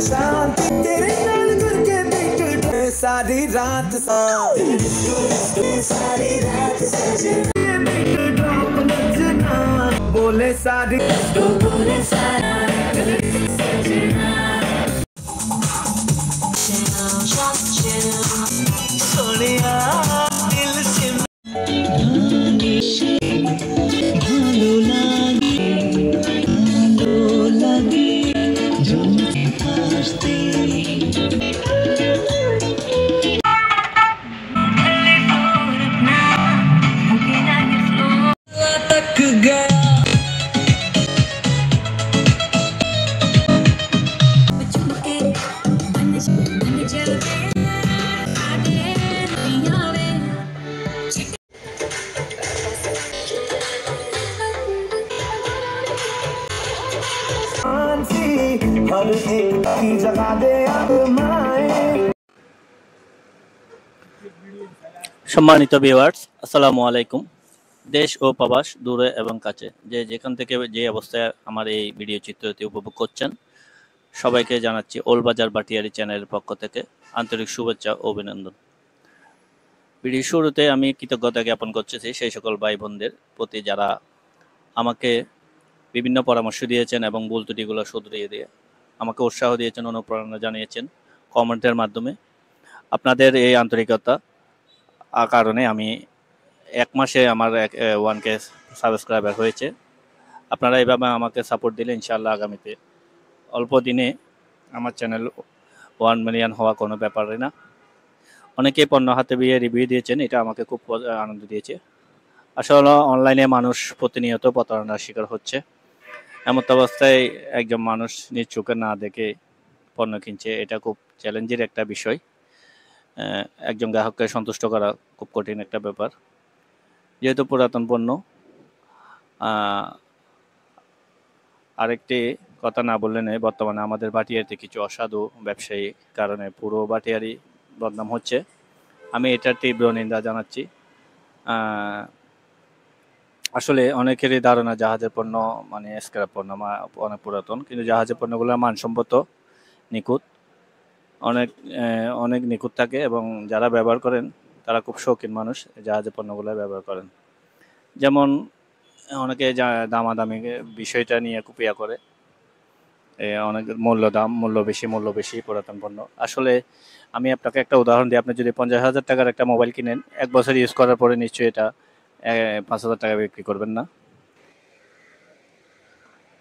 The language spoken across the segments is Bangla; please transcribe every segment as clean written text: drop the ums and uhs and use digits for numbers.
शांति तेरे नाल करके देख सारी रात सारी रात सजना बोले सारी बोले सारा सोनिया दिल से हर एक की जगह दे সম্মানিত ভিউয়ার্স, আসসালামু আলাইকুম। দেশ ও প্রবাস দূরে এবং কাছে যে যেখান থেকে যে অবস্থায় আমার এই ভিডিও চিত্রটি উপভোগ করছেন, সবাইকে জানাচ্ছি ওলবাজার বাটিয়ারি চ্যানেলের পক্ষ থেকে আন্তরিক শুভেচ্ছা ও অভিনন্দন। ভিডিও শুরুতে আমি কৃতজ্ঞতা জ্ঞাপন করছি সেই সকল ভাই বোনদের প্রতি যারা আমাকে বিভিন্ন পরামর্শ দিয়েছেন এবং ভুল ত্রুটিগুলো শুধরিয়ে দিয়ে আমাকে উৎসাহ দিয়েছেন, অনুপ্রেরণা জানিয়েছেন কমেন্টের মাধ্যমে। আপনাদের এই আন্তরিকতা কারণে আমি এক মাসে আমার 1K সাবস্ক্রাইবার হয়েছে। আপনারা এইভাবে আমাকে সাপোর্ট দিলে ইনশাআল্লাহ আগামীতে অল্প দিনে আমার চ্যানেল 1 মিলিয়ন হওয়া কোনো ব্যাপারই না। অনেকেই পণ্য হাতে পেয়ে রিভিউ দিয়েছেন, এটা আমাকে খুব আনন্দ দিয়েছে। আসলে অনলাইনে মানুষ প্রতিনিয়ত প্রতারণার শিকার হচ্ছে। এমত অবস্থায় একজন মানুষ নিজ চোখে না দেখে পণ্য কিনছে, এটা খুব চ্যালেঞ্জের একটা বিষয়। একজন গ্রাহককে সন্তুষ্ট করা খুব কঠিন একটা ব্যাপার, যেহেতু পুরাতন পণ্য। আরেকটি কথা না বললে নেই, বর্তমানে আমাদের বাটিয়ারিতে কিছু অসাধু ব্যবসায়ী কারণে পুরো বাটিয়ারি বদনাম হচ্ছে। আমি এটার তীব্র নিন্দা জানাচ্ছি। আসলে অনেকেরই ধারণা জাহাজের পণ্য মানে স্ক্র্যাপ পণ্য, অনেক পুরাতন, কিন্তু জাহাজের পণ্যগুলো মানসম্মত, নিখুঁত, অনেক নিখুঁত থাকে এবং যারা ব্যবহার করেন তারা খুব শৌখিন মানুষ জাহাজের পণ্যগুলো ব্যবহার করেন। যেমন অনেকে দামাদামি বিষয়টা নিয়ে কুপিয়া করে, অনেক মূল্য বেশি পুরাতন পণ্য। আসলে আমি আপনাকে একটা উদাহরণ দিই, আপনি যদি 50,000 টাকার একটা মোবাইল কিনেন, 1 বছর ইউজ করার পরে নিশ্চয়ই এটা 5,000 টাকা বিক্রি করবেন না।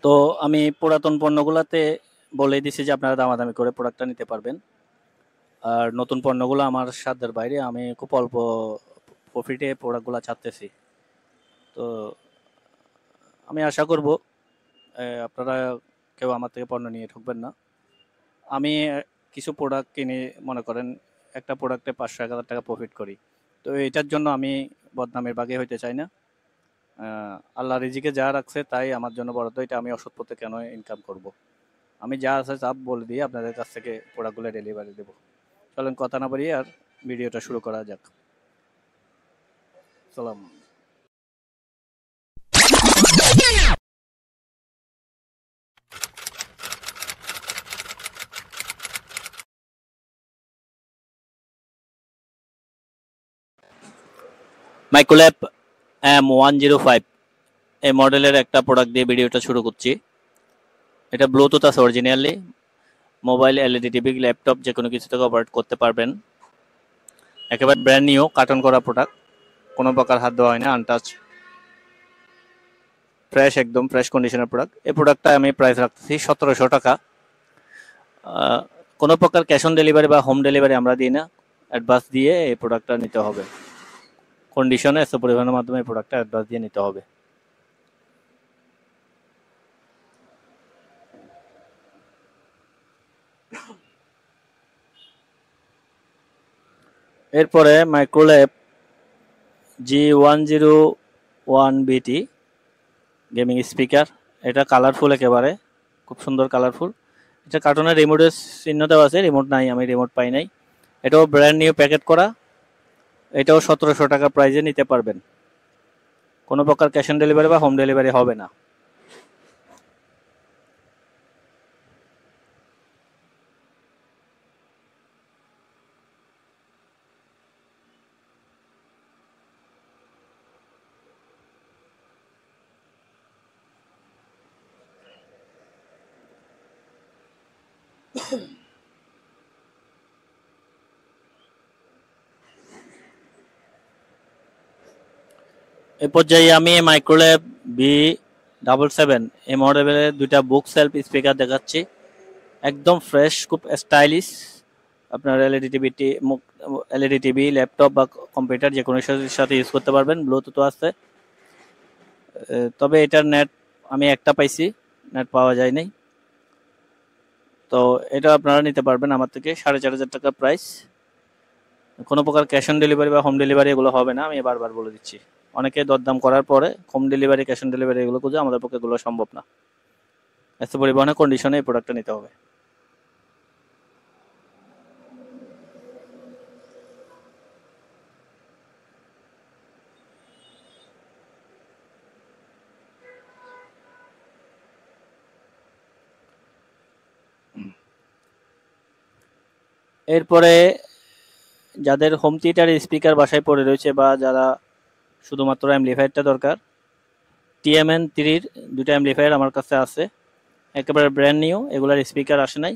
তো আমি পুরাতন পণ্যগুলোতে বলে দিছি যে আপনারা দামাদামি করে প্রোডাক্টটা নিতে পারবেন। আর নতুন পণ্যগুলো আমার সাধ্যের বাইরে, আমি খুব অল্প প্রফিটে প্রোডাক্টগুলো ছাড়তেছি। তো আমি আশা করব আপনারা কেউ আমার থেকে পণ্য নিয়ে ঠকবেন না। আমি কিছু প্রোডাক্ট কিনে মনে করেন একটা প্রোডাক্টে 500-1000 টাকা প্রফিট করি, তো এটার জন্য আমি বদনামের বাগে হইতে চাই না। আল্লাহ রিজিকে যা রাখছে তাই আমার জন্য বরাদ্দ, এটা আমি অসৎ পথে কেন ইনকাম করব। আমি যা আছে সব বলে দিয়ে আপনাদের কাছ থেকে প্রোডাক্টগুলো ডেলিভারি দেবো। চলেন কথা না বাড়িয়ে আর ভিডিওটা শুরু করা যাক। সালাম। মাইক্রোল্যাব M105 এই মডেলের একটা প্রোডাক্ট দিয়ে ভিডিওটা শুরু করছি। এটা ব্লুটুথ আছে originally, mobile, LED TV, laptop যে কোনো কিছু থেকে অপারেট করতে পারবেন। একেবারে ব্র্যান্ড নিউ কার্টন করা প্রোডাক্ট, কোনো প্রকার হাত দেওয়া হয় না, আনটাচ, ফ্রেশ, একদম ফ্রেশ কন্ডিশনের প্রোডাক্ট। এই প্রোডাক্টটা আমি প্রাইস রাখতেছি 1700 টাকা। কোনো প্রকার ক্যাশ অন ডেলিভারি বা হোম ডেলিভারি আমরা দিই না, অ্যাডভান্স দিয়ে এই প্রোডাক্টটা নিতে হবে। কন্ডিশনে এসে পরিবহনের মাধ্যমে এই প্রোডাক্টটা অ্যাডভান্স দিয়ে নিতে হবে। এরপরে Microlab G10 1BT gaming speaker. এটা কালারফুল, একেবারে খুব সুন্দর কালারফুল। এটা কার্টুনের রিমোটের চিহ্ন দেওয়া আছে, রিমোট নাই, আমি রিমোট পাই নাই। এটাও ব্র্যান্ড নিউ প্যাকেট করা। এটাও 1700 টাকা প্রাইজে নিতে পারবেন। কোনো প্রকার ক্যাশ অন ডেলিভারি বা হোম ডেলিভারি হবে না। এই পর্যায়ে আমি মাইক্রোল্যাব B77 এই মডেলের দুইটা বুক সেলফ স্পিকার দেখাচ্ছি। একদম ফ্রেশ, খুব স্টাইলিশ। আপনার এলইডি টিভি, ল্যাপটপ বা কম্পিউটার যে কোনো সাথে ইউজ করতে পারবেন। ব্লুটুথও আছে, তবে এটার নেট আমি একটা পাইছি, নেট পাওয়া যায় নাই। তো এটা আপনারা নিতে পারবেন আমার থেকে। 4500 টাকা প্রাইস। কোনো প্রকার ক্যাশ অন ডেলিভারি বা হোম ডেলিভারি এগুলো হবে না, আমি বারবার বলে দিচ্ছি। অনেকে দরদাম করার পরে home delivery, cash on delivery এগুলো খুঁজে, আমাদের পক্ষে এগুলো সম্ভব না। এত পরিবহনের কন্ডিশনে এই প্রোডাক্টটা নিতে হবে। এরপরে যাদের হোম থিয়েটারের স্পিকার বাসায় পড়ে রয়েছে বা যারা শুধুমাত্র অ্যাম্পলিফায়ারটা দরকার, TMN3-র দুটো অ্যাম্পলিফায়ার আমার কাছে আছে, একেবারে ব্র্যান্ড নিউ। এগুলার স্পিকার আসে নাই।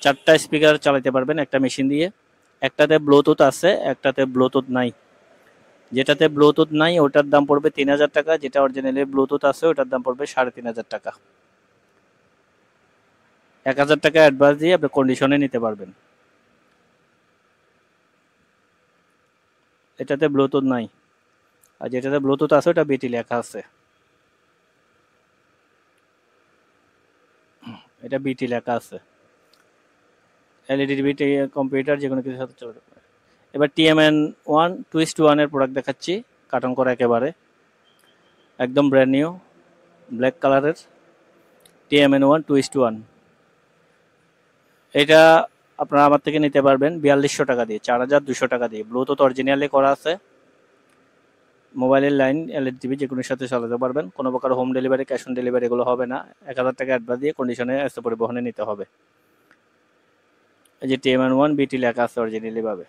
4টা স্পিকার চালাতে পারবেন একটা মেশিন দিয়ে। একটাতে ব্লুটুথ আছে, একটাতে ব্লুটুথ নাই। যেটাতে ব্লুটুথ নাই ওটার দাম পড়বে 3000 টাকা, যেটা অরিজিনালি ব্লুটুথ আছে ওটার দাম পড়বে 3500 টাকা। 1000 টাকা অ্যাডভান্স দিয়ে আপনি কন্ডিশনে নিতে পারবেন। এটাতে ব্লুটুথ নাই, আর যেটাতে ব্লুটুথ আছে ওটা বিটি লেখা আছে। এটা বিটি লেখা আছে। এলইডি বিটি কম্পিউটার যে কোনো কিছুর সাথে চলতে পারে। এবার TMN1 2:1 এর প্রোডাক্ট দেখাচ্ছি, কার্টন করা একেবারে, একদম ব্র্যান্ড নিউ, ব্ল্যাক কালারের TMN1 2:1। এটা আপনারা আমার থেকে নিতে পারবেন 4200 টাকা দিয়ে, 4200 টাকা দিয়ে। ব্লুটুথ অরিজিনালি করা আছে, মোবাইলের লাইন, এলইডি টিভি যে কোনোর সাথে চালাতে পারবেন। কোনো প্রকার home delivery, cash on delivery এগুলো হবে না। 1000 টাকা অ্যাডভান্স দিয়ে কন্ডিশনে এসে পরিবহনে নিতে হবে। এই যে TMN1 বিটি লেখা আছে অরিজিনালি ভাবে।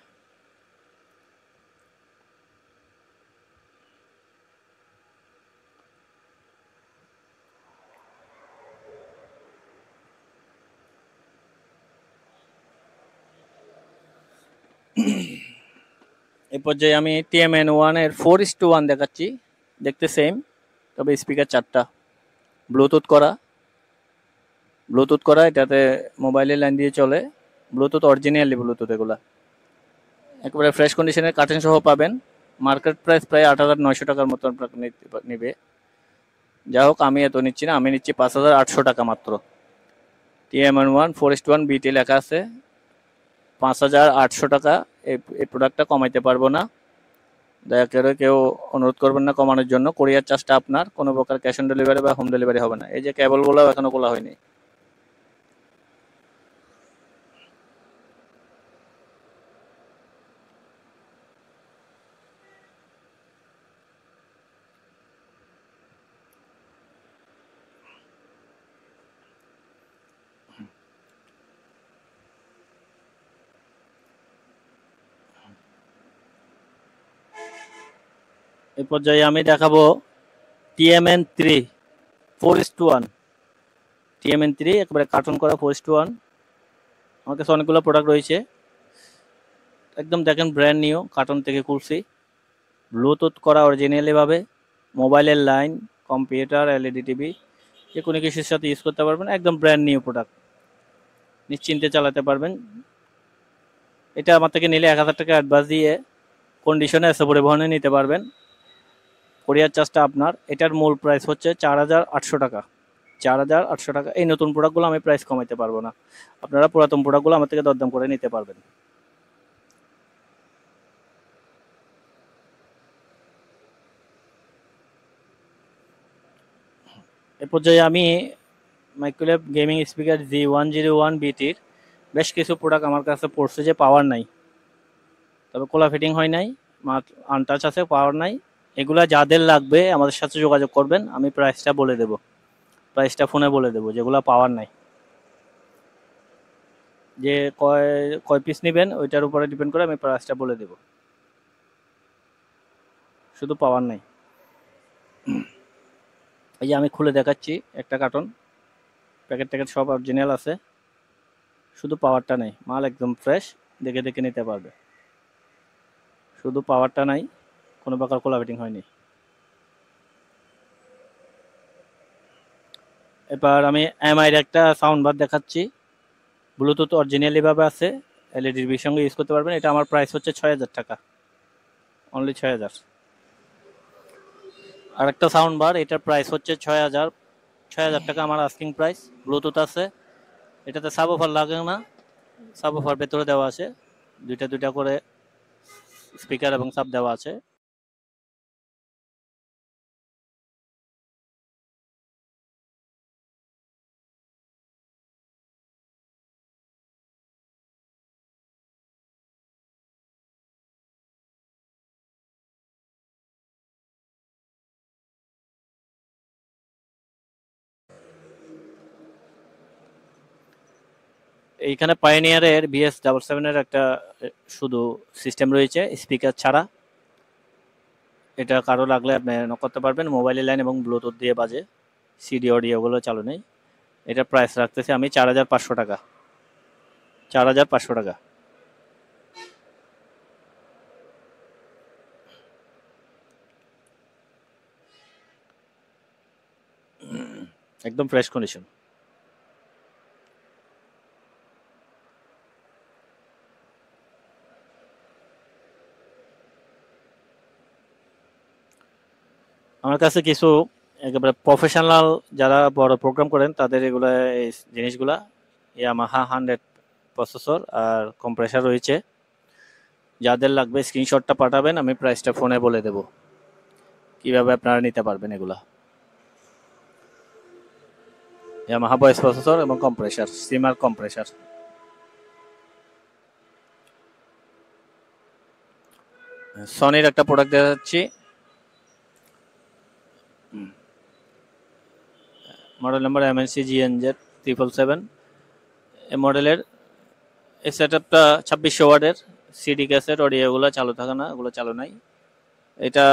এই পর্যায়ে আমি TMN1 এর 4:1 দেখাচ্ছি, দেখতে সেম, তবে স্পিকার 4টা, ব্লুটুথ করা। এটাতে মোবাইলের লাইন দিয়ে চলে, ব্লুটুথ অরিজিনালি ব্লুটুথ। এগুলা একেবারে ফ্রেশ কন্ডিশনের কার্টেন সহ পাবেন। মার্কেট প্রাইস প্রায় 8900 টাকার মতো নেবে। যাই হোক, আমি এত নিচ্ছি না, আমি নিচ্ছি 5800 টাকা মাত্র। TMN1 4:1 বিটি লেখা আছে, 5800 টাকা। এই প্রোডাক্টটা কমাইতে পারবো না, দয়া করে কেউ অনুরোধ করবেন না কমানোর জন্য। কোরিয়ার চার্জটা আপনার, কোনো প্রকার ক্যাশ অন ডেলিভারি বা হোম ডেলিভারি হবে না। এই যে কেবলগুলো এখনো খোলা হয়নি। এই পর্যায়ে আমি দেখাবো TMN3 4:1। TMN3 একেবারে কার্টন করা 4:1। আমার কাছে অনেকগুলো প্রোডাক্ট রয়েছে, একদম দেখেন ব্র্যান্ড নিউ, কার্টন থেকে খুলছি, ব্লুটুথ করা অরিজিনালি ভাবে। মোবাইলের লাইন, কম্পিউটার, এলইডি টিভি যে কোনো কিছুর সাথে ইউজ করতে পারবেন। একদম ব্র্যান্ড নিউ প্রোডাক্ট, নিশ্চিন্তে চালাতে পারবেন। এটা আমার থেকে নিলে 1000 টাকা অ্যাডভান্স দিয়ে কন্ডিশনে এসে পরিবহনে নিতে পারবেন। কোরিয়ার চার্জটা আপনার। এটার মূল প্রাইস হচ্ছে 4800 টাকা। 4800 টাকা। এই নতুন প্রোডাক্টগুলো আমি প্রাইস কমাইতে পারবো না, আপনারা পুরাতন প্রোডাক্টগুলো আমার থেকে দরদাম করে নিতে পারবেন। এ পর্যায়ে আমি মাইক্রোল্যাব গেমিং স্পিকার G101BTর বেশ কিছু প্রোডাক্ট আমার কাছে পড়ছে যে পাওয়ার নাই, তবে কোলা ফিটিং হয় নাই, মাত্র আনটাচ আছে, পাওয়ার নাই। এগুলা যাদের লাগবে আমাদের সাথে যোগাযোগ করবেন, আমি প্রাইসটা বলে দেব, প্রাইসটা ফোনে বলে দেব। যেগুলা পাওয়ার নাই, যে কয় কয় পিস নেবেন ওইটার উপরে ডিপেন্ড করে আমি প্রাইসটা বলে দেব। শুধু পাওয়ার নাই। এই যে আমি খুলে দেখাচ্ছি একটা কার্টন, প্যাকেট ট্যাকেট সব অরিজিনাল আছে, শুধু পাওয়ারটা নেই। মাল একদম ফ্রেশ, দেখে দেখে নিতে পারবে। শুধু পাওয়ারটা নাই, কোনো প্রকার কোলা ফিটিং হয়নি। এবার আমি এমআইয়ের একটা সাউন্ড বার দেখাচ্ছি, ব্লুটুথ অরিজিনালি ভাবে আছে, এলইডির সঙ্গে ইউজ করতে পারবেন। এটা আমার প্রাইস হচ্ছে ৬০০০ টাকা, অনলি ৬০০০। আর একটা সাউন্ড বার, এটার প্রাইস হচ্ছে ৬০০০ টাকা আমার আস্কিং প্রাইস। ব্লুটুথ আছে, এটাতে সাব অফার লাগে না, সাব অফার ভেতরে দেওয়া আছে, দুইটা দুইটা করে স্পিকার এবং সাব দেওয়া আছে। এইখানে পাইনিয়ারের BS77 এর একটা শুধু সিস্টেম রয়েছে, স্পিকার ছাড়া। এটা কারো লাগলে আপনি নক করতে পারবেন, মোবাইলের লাইন এবং ব্লুটুথ দিয়ে বাজে, সিডি অডিওগুলো চালু নেই। এটা প্রাইস রাখতেছি আমি ৪৫০০ টাকা, ৪৫০০ টাকা। একদম ফ্রেশ কন্ডিশন। আমার কাছে কিছু একেবারে প্রফেশনাল যারা বড় প্রোগ্রাম করেন তাদের এগুলো, এই জিনিসগুলা ইয়ামাহা 100 প্রসেসর আর কম্প্রেসার রয়েছে। যাদের লাগবে স্ক্রিনশটটা পাঠাবেন, আমি প্রাইসটা ফোনে বলে দেব কিভাবে আপনারা নিতে পারবেন। এগুলা ইয়ামাহা ভয়েস প্রসেসর এবং কম্প্রেসার, সিমার কম্প্রেসার। সনির একটা প্রোডাক্ট দেখাচ্ছি, মডেল নাম্বার MNC GNZ777। এই মডেলের এই সেটআপটা 2600 ওয়াটের, সিডি ক্যাসেট অডিওগুলো চালু থাকে না, ওগুলো চালু নাই। এটা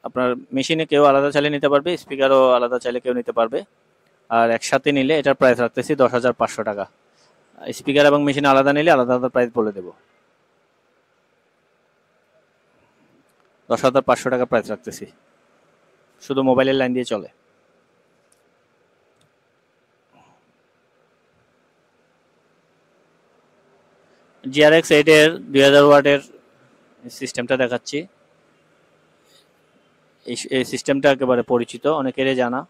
আপনার মেশিনে কেউ আলাদা চালিয়ে নিতে পারবে, স্পিকারও আলাদা চাইলে কেউ নিতে পারবে। আর একসাথে নিলে এটার প্রাইস রাখতেছি ১০৫০০ টাকা। স্পিকার এবং মেশিন আলাদা নিলে আলাদা আলাদা প্রাইস বলে দেব। ১০৫০০ টাকা প্রাইস রাখতেছি, শুধু মোবাইলের লাইন দিয়ে চলে। GRX 8 এর 2000 ওয়াটের সিস্টেমটা দেখাচ্ছি। এই সিস্টেমটা একেবারে পরিচিত, অনেকেরই জানা।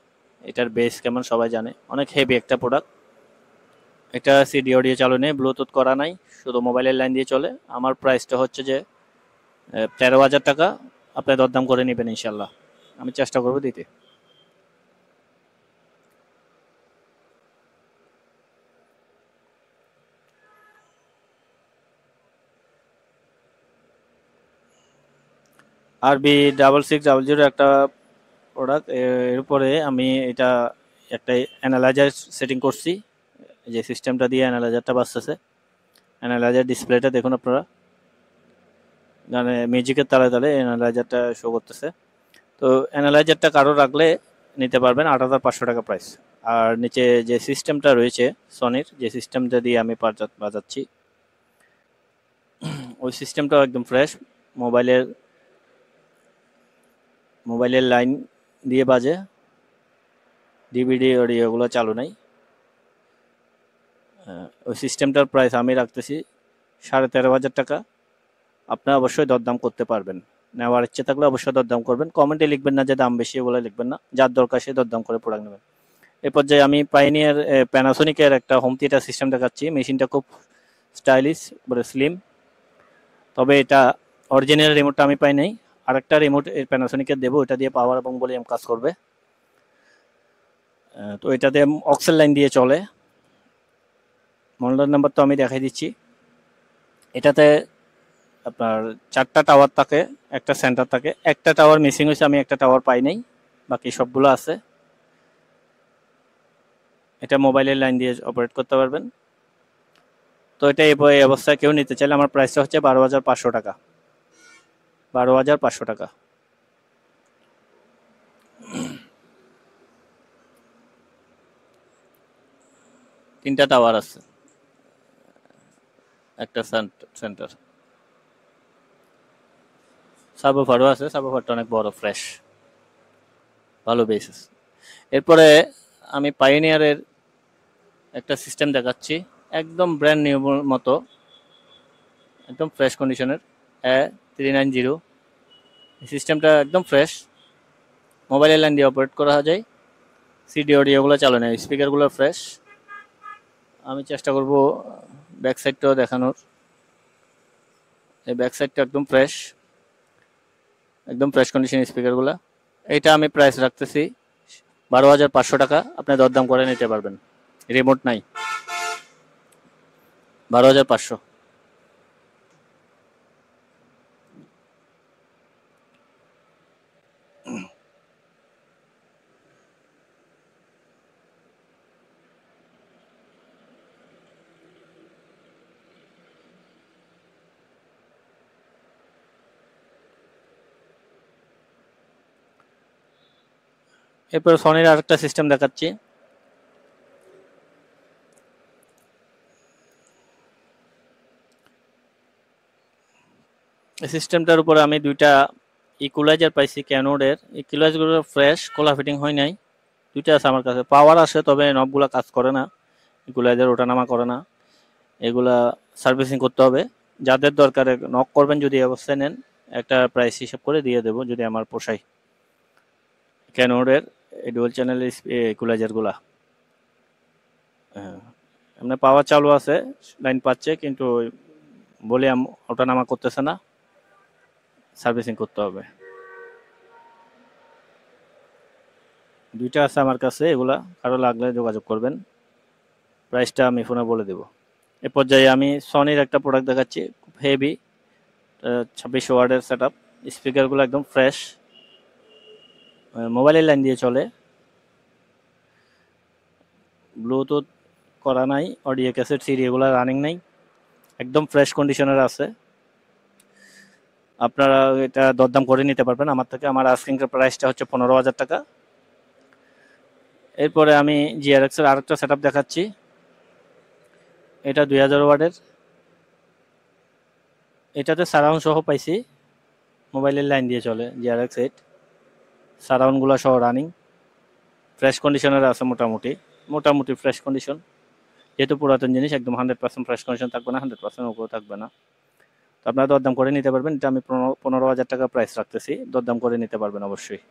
এটার বেস কেমন সবাই জানে, অনেক হেভি একটা প্রোডাক্ট। এটা সিডি অডিও চালু নেই, ব্লুটুথ করা নাই, শুধু মোবাইলের লাইন দিয়ে চলে। আমার প্রাইসটা হচ্ছে যে ১৩,০০০ টাকা। আপনি দরদাম করে নেবেন ইনশাল্লাহ, আমি চেষ্টা করবো দিতে। RB6600 একটা প্রোডাক্ট, এর উপরে আমি এটা একটা অ্যানালাইজার সেটিং করছি, যে সিস্টেমটা দিয়ে অ্যানালাইজারটা বাজতেছে। অ্যানালাইজার ডিসপ্লেটা দেখুন আপনারা, মানে মিউজিকের তালে তালে অ্যানালাইজারটা শো করতেছে। তো অ্যানালাইজারটা কারো রাখলে নিতে পারবেন ৮৫০০ টাকা প্রাইস। আর নিচে যে সিস্টেমটা রয়েছে সনির, যে সিস্টেমটা দিয়ে আমি বাজাচ্ছি, ওই সিস্টেমটাও একদম ফ্রেশ, মোবাইলের লাইন দিয়ে বাজে, ডিভিডি অডিওগুলো চালু নাই। ওই সিস্টেমটার প্রাইস আমি রাখতেছি ১৩,৫০০ টাকা। আপনারা অবশ্যই দরদাম করতে পারবেন, নেওয়ার ইচ্ছে থাকলে অবশ্যই দরদাম করবেন। কমেন্টে লিখবেন না যে দাম বেশি, ওগুলো লিখবেন না, যার দরকার সে দরদাম করে প্রোডাক্ট নেবেন। এ পর্যায়ে আমি পাইনিয়ার প্যানাসোনিকের একটা হোম থিয়েটার সিস্টেম দেখাচ্ছি। মেশিনটা খুব স্টাইলিশ, বলে স্লিম, তবে এটা অরিজিনাল রিমোটটা আমি পাই নাই। আরেকটা রিমোট প্যানাসোনিকের দেবো, ওটা দিয়ে পাওয়ার এবং ভলিউম কাজ করবে। তো এটাতে অক্সেল লাইন দিয়ে চলে। মডেল নাম্বার তো আমি দেখাই দিচ্ছি। এটাতে আপনার 4টা টাওয়ার থাকে, একটা সেন্টার থাকে। একটা টাওয়ার মিসিং হয়েছে, আমি একটা টাওয়ার পাই নাই, বাকি সবগুলো আছে। এটা মোবাইলের লাইন দিয়ে অপারেট করতে পারবেন। তো এটা এই অবস্থায় কেউ নিতে চাইলে আমার প্রাইসটা হচ্ছে 12,500 টাকা। 12,500 টাকা। তিনটা টাওয়ার আছে, একটা সেন্টার, সাবওয়ুফারও আছে। সাবওয়ুফারটা অনেক বড়, ফ্রেশ, ভালো বেসিস। এরপরে আমি পাইওনিয়ারের একটা সিস্টেম দেখাচ্ছি, একদম ব্র্যান্ড নিউ মতো, একদম ফ্রেশ কন্ডিশনের। 390 সিস্টেমটা একদম ফ্রেশ, মোবাইলের লাইন দিয়ে অপারেট করা যায়। সিডি অডিওগুলো চালানো, স্পিকারগুলো ফ্রেশ। আমি চেষ্টা করব ব্যাক সাইডটাও দেখানোর। এই ব্যাক সাইডটা একদম ফ্রেশ, একদম ফ্রেশ কন্ডিশন স্পিকারগুলো। এইটা আমি প্রাইস রাখতেছি 12,500 টাকা। আপনি দরদাম করে নিতে পারবেন, রিমোট নাই। 12,500। এরপর সনির আরেকটা সিস্টেম দেখাচ্ছি। এই সিস্টেমটার উপরে আমি দুইটা ইকুলাইজার পাইছি ক্যানোডের। ইকুলাইজারগুলো ফ্রেশ, কোলা ফিটিং হয় নাই। দুইটা আছে আমার কাছে, পাওয়ার আসে, তবে নবগুলা কাজ করে না, ইকুলাইজার ওঠানামা করে না। এগুলা সার্ভিসিং করতে হবে। যাদের দরকার নক করবেন, যদি এই অবস্থায় নেন একটা প্রাইস হিসাব করে দিয়ে দেবো যদি আমার পোষায়। ক্যানোডের ডুয়াল চ্যানেল ইকুলাইজারগুলা, হ্যাঁ, আপনার পাওয়ার চালু আছে, লাইন পাচ্ছে, কিন্তু ভলিউম ওঠানামা করতেছে না, সার্ভিসিং করতে হবে। দুইটা আছে আমার কাছে, এগুলা কারো লাগলে যোগাযোগ করবেন, প্রাইসটা আমি ফোনে বলে দেব। এ পর্যায়ে আমি সনির একটা প্রোডাক্ট দেখাচ্ছি, খুব হেভি, 2600 ওয়াটের সেট আপ। স্পিকারগুলো একদম ফ্রেশ, মোবাইলের লাইন দিয়ে চলে, ব্লুটুথ করা নাই, অডিও ক্যাসেট সিডি এগুলো রানিং নাই, একদম ফ্রেশ কন্ডিশনের আছে। আপনারা এটা দরদাম করে নিতে পারবেন আমার থেকে। আমার আস্কিং প্রাইসটা হচ্ছে 15,000 টাকা। এরপরে আমি জিআরএক্স এর আরেকটা সেট আপ দেখাচ্ছি। এটা 2000 ওয়াটের, এটাতে সারাউন্ড সহ পাইছি, মোবাইলের লাইন দিয়ে চলে। জিআরএক্স 8 সারাউন্ডগুলো সহ রানিং, ফ্রেশ কন্ডিশনের আছে, মোটামুটি ফ্রেশ কন্ডিশন। যেহেতু পুরাতন জিনিস, একদম 100% ফ্রেশ কন্ডিশন থাকবে না, 100% উপরে থাকবে না। তো আপনারা দরদাম করে নিতে পারবেন। এটা আমি 15,000 টাকা প্রাইস রাখতেছি, দরদাম করে নিতে পারবেন অবশ্যই।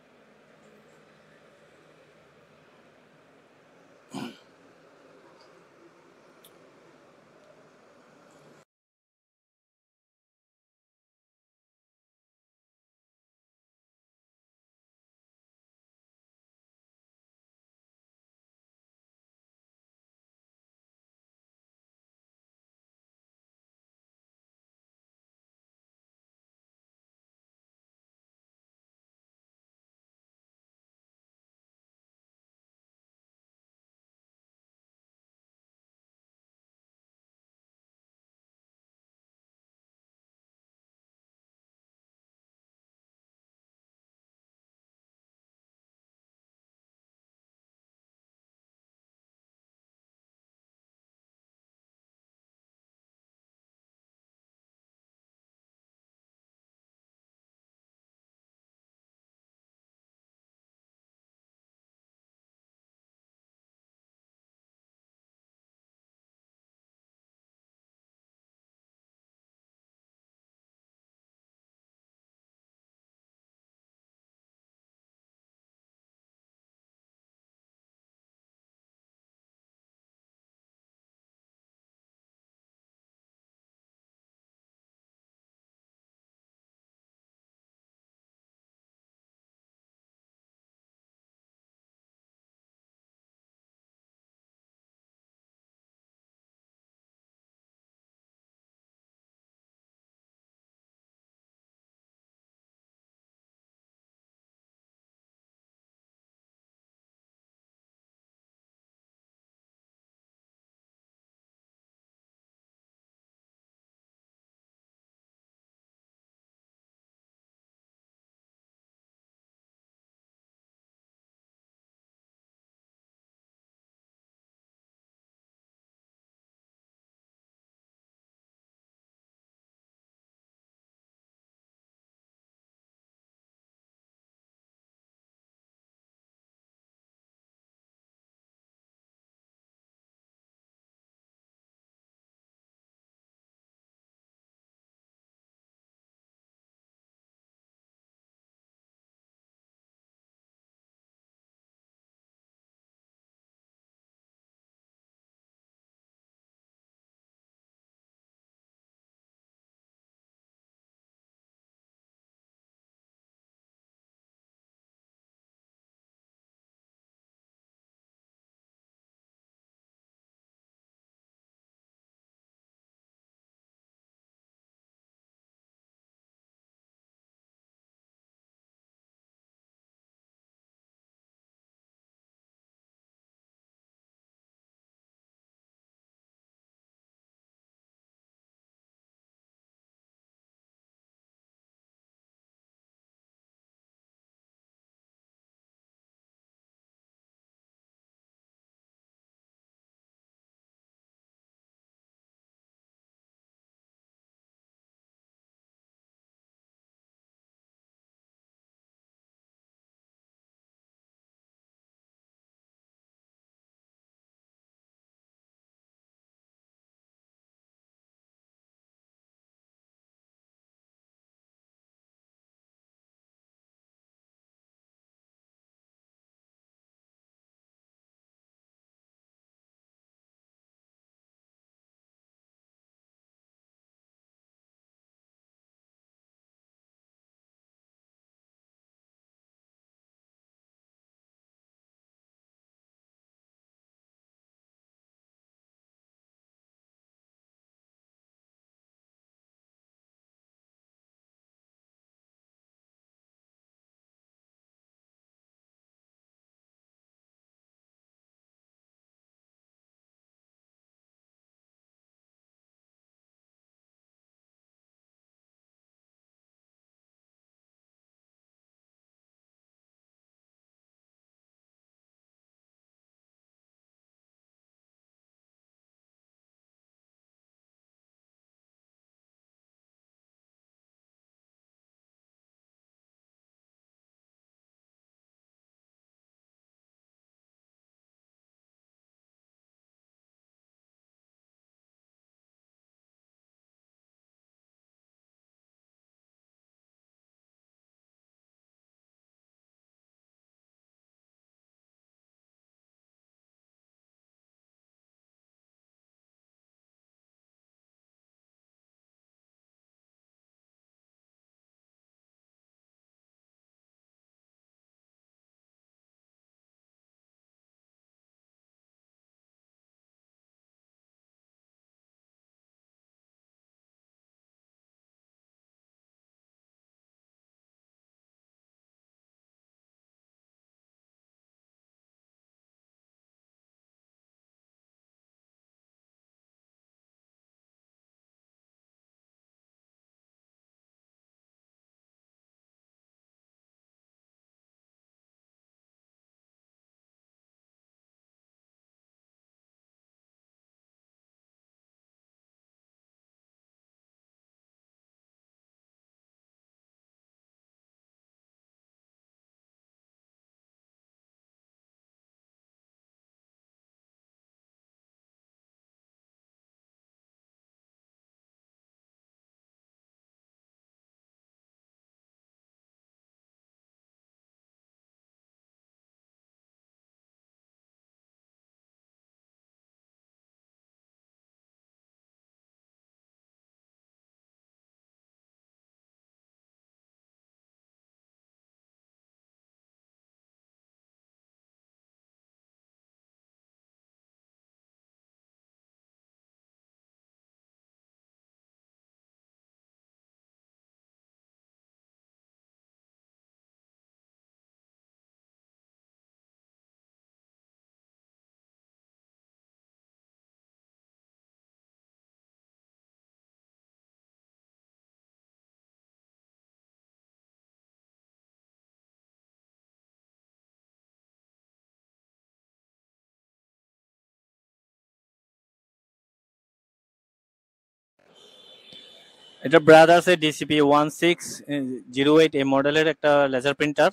এটা ব্রাদার্স এর ডিসিপি 1608 এই মডেলের একটা লেজার প্রিন্টার,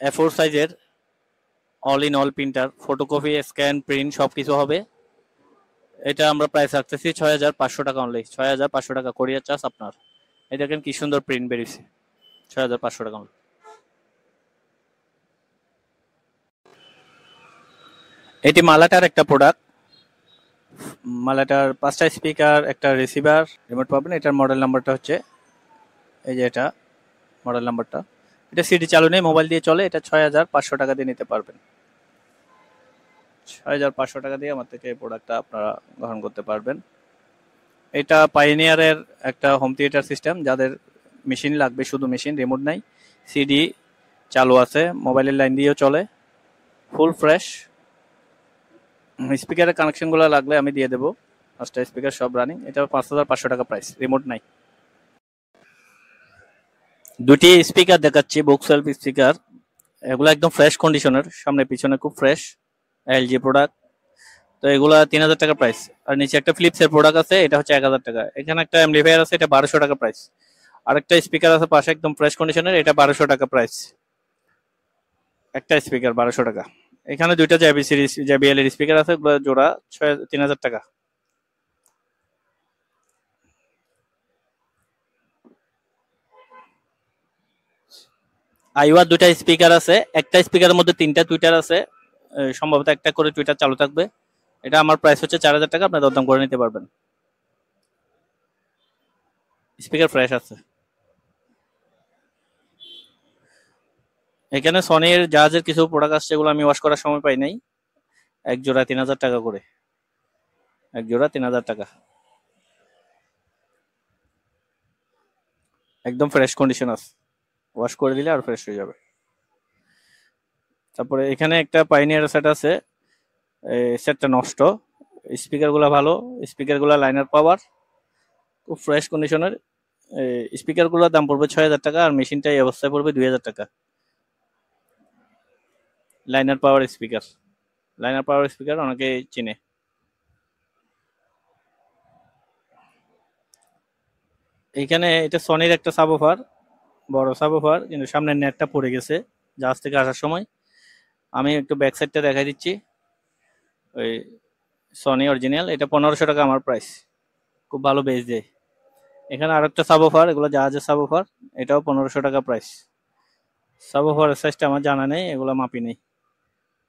A4 সাইজের all in all printer, photocopy scan print সবকিছু হবে। এটা আমরা প্রাইস রাখতেছি 6500 টাকা অনলি, 6500 টাকা কোরিয়ার চার্জ আপনার। এই দেখেন কি সুন্দর প্রিন্ট বেরিয়েছে, 6500 টাকা অনলি। এটি মালাটার একটা প্রোডাক্ট, মালাটার 5টা স্পিকার, একটা রিসিভার, রিমোট পাবেন। এটার মডেল নাম্বারটা হচ্ছে এই যে এটা মডেল নাম্বারটা। এটা সিডি চালু নেই, মোবাইল দিয়ে চলে। এটা 6500 টাকা দিয়ে নিতে পারবেন। 6500 টাকা দিয়ে আমার থেকে এই প্রোডাক্টটা আপনারা গ্রহণ করতে পারবেন। এটা পাইনিয়ারের একটা হোম থিয়েটার সিস্টেম, যাদের মেশিন লাগবে, শুধু মেশিন, রিমোট নাই, সিডি চালু আছে, মোবাইলের লাইন দিয়েও চলে, ফুল ফ্রেশ। স্পিকারের কানেকশনগুলো লাগলে আমি দিয়ে দেবো, 5টা স্পিকার সব রানিং। এটা 5500 টাকা প্রাইস, রিমোট নাই। দুটি স্পিকার দেখাচ্ছি, বুকসেলফ স্পিকার, এগুলো একদম ফ্রেশ কন্ডিশনের, সামনে পিছনে খুব ফ্রেশ, এলজি প্রোডাক্ট। তো এগুলা 3000 টাকা প্রাইস। আর নিচে একটা ফিলিপসের প্রোডাক্ট আছে, এটা হচ্ছে 1000 টাকা। এখানে একটা অ্যাম্পলিফায়ার আছে, এটা 1200 টাকা প্রাইস। আরেকটা স্পিকার আছে পাশে একদম ফ্রেশ কন্ডিশনের, এটা 1200 টাকা প্রাইস। একটা স্পিকার 1200 টাকা। এখানে দুইটা জেবিএল এর স্পিকার আছে, ওগুলো জোড়া 3000 টাকা। আইওয়ার দুইটা স্পিকার আছে, একটা স্পিকারের মধ্যে 3টা টুইটার আছে, সম্ভবত একটা করে টুইটার চালু থাকবে। এটা আমার প্রাইস হচ্ছে 4000 টাকা, আপনি দরদাম করে নিতে পারবেন। স্পিকার ফ্রেশ আছে। এখানে সনির জাহাজের কিছু প্রোডাক্ট আসছে, এগুলো আমি ওয়াশ করার সময় পাই নাই। এক জোড়া 3000 টাকা করে, এক জোড়া 3000 টাকা, একদম ফ্রেশ কন্ডিশন আছে, ওয়াশ করে দিলে আর ফ্রেশ হয়ে যাবে। তারপরে এখানে একটা পাইনিয়ার সেট আছে, সেটটা নষ্ট, স্পিকারগুলো ভালো, স্পিকারগুলো লাইনার পাওয়ার, খুব ফ্রেশ কন্ডিশনের। স্পিকারগুলোর দাম পড়বে 6000 টাকা, আর মেশিনটা এই অবস্থায় পড়বে 2000 টাকা। লাইনার পাওয়ার স্পিকার, লাইনার পাওয়ার স্পিকার অনেকে চিনে। এইখানে এটা সনির একটা সাবওফার, বড় সাবওফার, কিন্তু সামনের নেটটা পড়ে গেছে জাহাজ থেকে আসার সময়। আমি একটু ব্যাক সাইডটা দেখাই দিচ্ছি। ওই সনি অরিজিনাল, এটা 1500 টাকা আমার প্রাইস, খুব ভালো বেস দেয়। এখানে আর একটা সাবওফার, এগুলো জাহাজের সাবওফার, এটাও 1500 টাকা প্রাইস। সাবওফারের সাইজটা আমার জানা নেই, এগুলো মাপি নেই,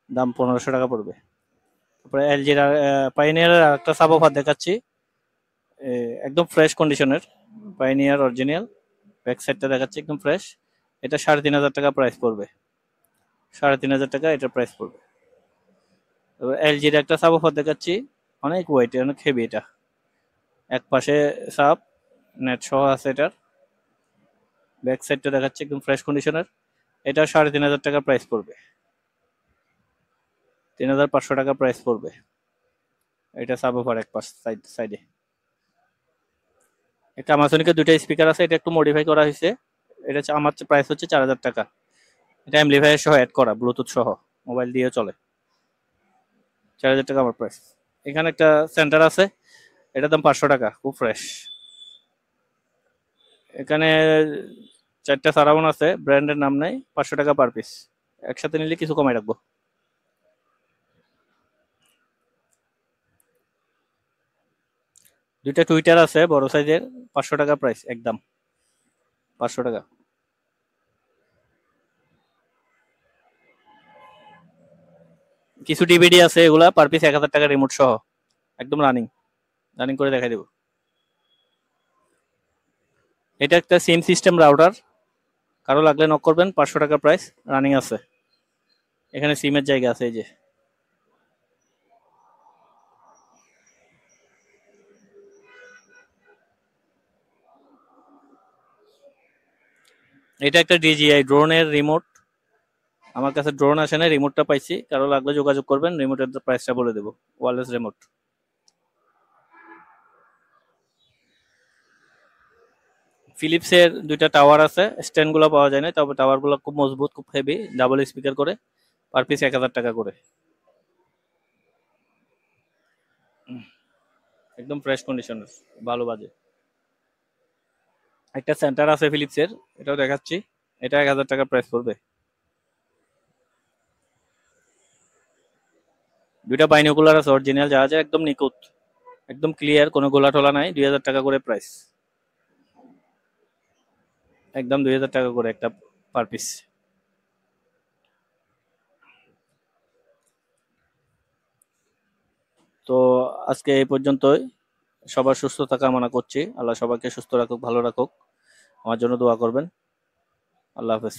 দাম 1500 টাকা পড়বে। তারপরে এলজির পাইনিয়ারের আর একটা সাবওফার দেখাচ্ছি, একদম ফ্রেশ কন্ডিশনের, পাইনিয়ার অরিজিনাল, ব্যাক সাইডটা দেখাচ্ছি একদম ফ্রেশ। এটা 3500 টাকা প্রাইস পড়বে, 3500 টাকা এটার প্রাইস পড়বে। তারপর এলজির একটা সাবওফার দেখাচ্ছি, অনেক ওয়েট, অনেক হেভি। এটা এক পাশে সাব, নেট সহ আছে এটার। ব্যাক সাইডটা দেখাচ্ছি একদম ফ্রেশ কন্ডিশনের, এটা 3500 টাকা প্রাইস পড়বে, 3500 টাকা প্রাইস পড়বে। এটা সাবওফার এক পাশ সাইডে। এটা আমাজনিকের দুইটা স্পিকার আছে, এটা একটু মডিফাই করা হয়েছে। এটা আমার প্রাইস হচ্ছে 4000 টাকা। এটা অ্যাম্পলিফায়ার সহ অ্যাড করা, ব্লুটুথ সহ, মোবাইল দিয়ে চলে। 4000 টাকা আমার প্রাইস। এখানে একটা সেন্টার আছে, এটার দাম 500 টাকা, খুব ফ্রেশ। এখানে 4টা সারাউন্ড আছে, ব্র্যান্ডের নাম নাই, 500 টাকা পার পিস। একসাথে নিলে কিছু কমাই রাখবো। দুইটা টুইটার আছে বড় সাইজের, 500 টাকা প্রাইস, একদম 500 টাকা। কিছু ডিভিডি আছে, এগুলা পার পিস 1000 টাকা, রিমোট সহ, একদম রানিং, রানিং করে দেখাই দেবো। এটা একটা সিম সিস্টেম রাউটার, কারো লাগলে নক করবেন, 500 টাকা প্রাইস, রানিং আছে। এখানে সিমের জায়গা আছে, এই যে। এটা একটা ডিজিআই ড্রোনের রিমোট, আমার কাছে ড্রোন আসে না, রিমোটটা পাইছি, কারো লাগলে যোগাযোগ করবেন, রিমোটের প্রাইসটা বলে দেবো। Wireless remote. ফিলিপসের দুইটা টাওয়ার আছে, স্ট্যান্ড গুলো পাওয়া যায় না, তবে টাওয়ার গুলো খুব মজবুত, খুব হেভি, ডাবল স্পিকার করে, পার পিস 1000 টাকা করে, একদম ফ্রেশ কন্ডিশনের, ভালো বাজে। একটা সেন্টার আছে ফিলিপসের, এটাও দেখাচ্ছি। এটা 1000 টাকা প্রাইস পড়বে। দুইটা বাইনোকুলার আছে অরিজিনাল, যা যা একদম নিখুঁত, একদম ক্লিয়ার, কোনো গোলা টোলা নাই। 2000 টাকা করে প্রাইস, একদম 2000 টাকা করে একটা পার পিস। তো আজকে এই পর্যন্তই। সবার সুস্থতা কামনা করছি। আল্লাহ সবাইকে সুস্থ রাখুক, ভালো রাখুক। আমার জন্য দোয়া করবেন। আল্লাহ হাফেজ।